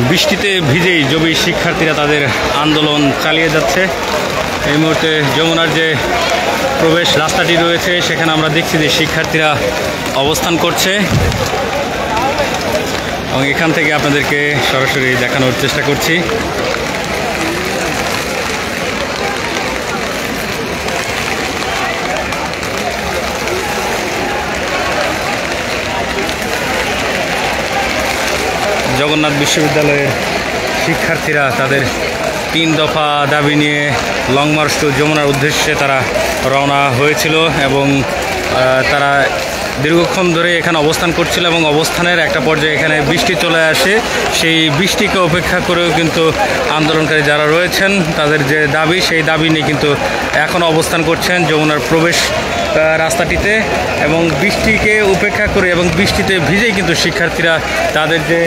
বৃষ্টিতে ভিজেই জবি শিক্ষার্থীরা তাদের আন্দোলন চালিয়ে যাচ্ছে। এই মুহূর্তে যমুনার যে প্রবেশ রাস্তাটি রয়েছে সেখানে আমরা দেখছি যে শিক্ষার্থীরা অবস্থান করছে এবং এখান থেকে আপনাদেরকে সরাসরি দেখানোর চেষ্টা করছি। জগন্নাথ বিশ্ববিদ্যালয়ের শিক্ষার্থীরা তাদের 3 দফা দাবি নিয়ে লং মার্চ টু যমুনার উদ্দেশ্যে তারা রওনা হয়েছিল এবং তারা দীর্ঘক্ষণ ধরে এখানে অবস্থান করছিল এবং অবস্থানের একটা পর্যায়ে এখানে বৃষ্টি চলে আসে। সেই বৃষ্টিকে উপেক্ষা করেও কিন্তু আন্দোলনকারী যারা রয়েছেন তাদের যে দাবি সেই দাবি নিয়ে কিন্তু এখনও অবস্থান করছেন যমুনার প্রবেশ রাস্তাটিতে এবং বৃষ্টিকে উপেক্ষা করে এবং বৃষ্টিতে ভিজেই কিন্তু শিক্ষার্থীরা তাদের যে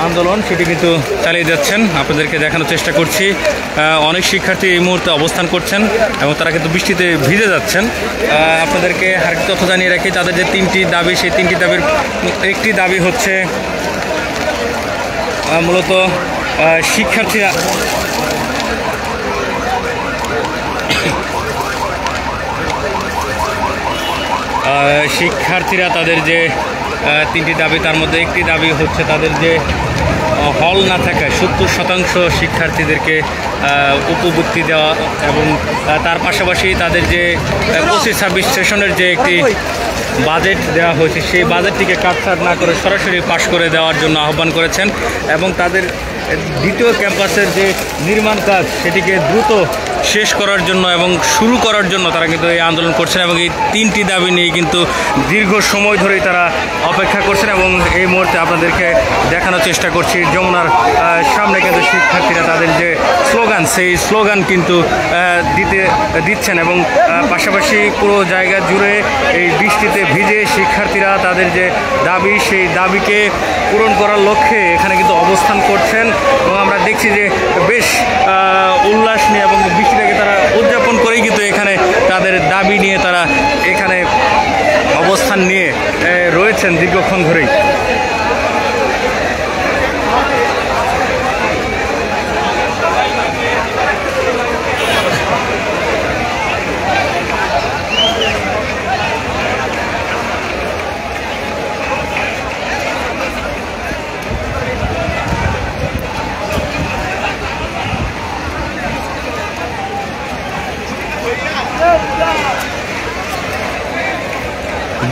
আন্দোলন সেটি কিন্তু চালিয়ে যাচ্ছেন। আপনাদেরকে দেখানোর চেষ্টা করছি অনেক শিক্ষার্থী এই মুহূর্তে অবস্থান করছেন এবং তারা কিন্তু বৃষ্টিতে ভিজে যাচ্ছেন। আপনাদেরকে আরেকটি তথ্য জানিয়ে রাখি, তাদের যে 3টি দাবি সেই 3টি দাবির একটি দাবি হচ্ছে মূলত শিক্ষার্থীরা তাদের যে 3টি দাবি তার মধ্যে একটি দাবি হচ্ছে তাদের যে হল না থাকায় 70% শিক্ষার্থীদেরকে উপবৃত্তি দেওয়া এবং তার পাশাপাশি তাদের যে 25-26 সেশনের যে একটি বাজেট দেওয়া হয়েছে সেই বাজেটটিকে কাটছাঁট না করে সরাসরি পাশ করে দেওয়ার জন্য আহ্বান করেছেন এবং তাদের দ্বিতীয় ক্যাম্পাসের যে নির্মাণ কাজ সেটিকে দ্রুত শেষ করার জন্য এবং শুরু করার জন্য তারা কিন্তু এই আন্দোলন করছেন এবং এই 3টি দাবি নিয়ে কিন্তু দীর্ঘ সময় ধরেই তারা অপেক্ষা করছেন এবং এই মুহূর্তে আপনাদেরকে দেখানোর চেষ্টা করছি যমুনার সামনে কিন্তু শিক্ষার্থীরা তাদের যে স্লোগান সেই স্লোগান কিন্তু দিচ্ছেন এবং পাশাপাশি পুরো জায়গা জুড়ে এই বৃষ্টিতে ভিজে শিক্ষার্থীরা তাদের যে দাবি সেই দাবিকে পূরণ করার লক্ষ্যে এখানে কিন্তু অবস্থান করছেন এবং আমরা দেখছি যে বেশ উল্লাস নিয়ে এবং বৃষ্টিটাকে তারা উদযাপন করেই কিন্তু এখানে তাদের দাবি নিয়ে তারা এখানে অবস্থান নিয়ে রয়েছেন দীর্ঘক্ষণ ধরেই।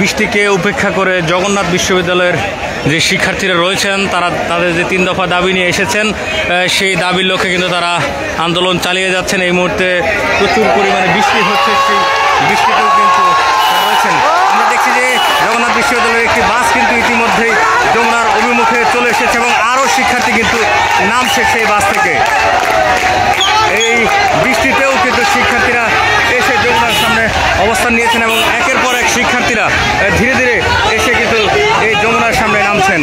বৃষ্টিকে উপেক্ষা করে জগন্নাথ বিশ্ববিদ্যালয়ের যে শিক্ষার্থীরা রয়েছেন তারা তাদের যে 3 দফা দাবি নিয়ে এসেছেন সেই দাবির লক্ষ্যে কিন্তু তারা আন্দোলন চালিয়ে যাচ্ছেন। এই মুহূর্তে প্রচুর পরিমাণে বৃষ্টি হচ্ছে, সেই বৃষ্টিতেও কিন্তু রয়েছেন। আমরা দেখছি যে জগন্নাথ বিশ্ববিদ্যালয়ের একটি বাস কিন্তু ইতিমধ্যেই যমুনার অভিমুখে চলে এসেছে এবং আরও শিক্ষার্থী কিন্তু নামছে সেই বাস থেকে। এই বৃষ্টিতেও কিন্তু শিক্ষার্থীরা এসে যমুনার সামনে অবস্থান নিয়েছেন এবং একের পর এক শিক্ষার্থীরা ধীরে ধীরে এসে কিন্তু এই যমুনার সামনে নামছেন।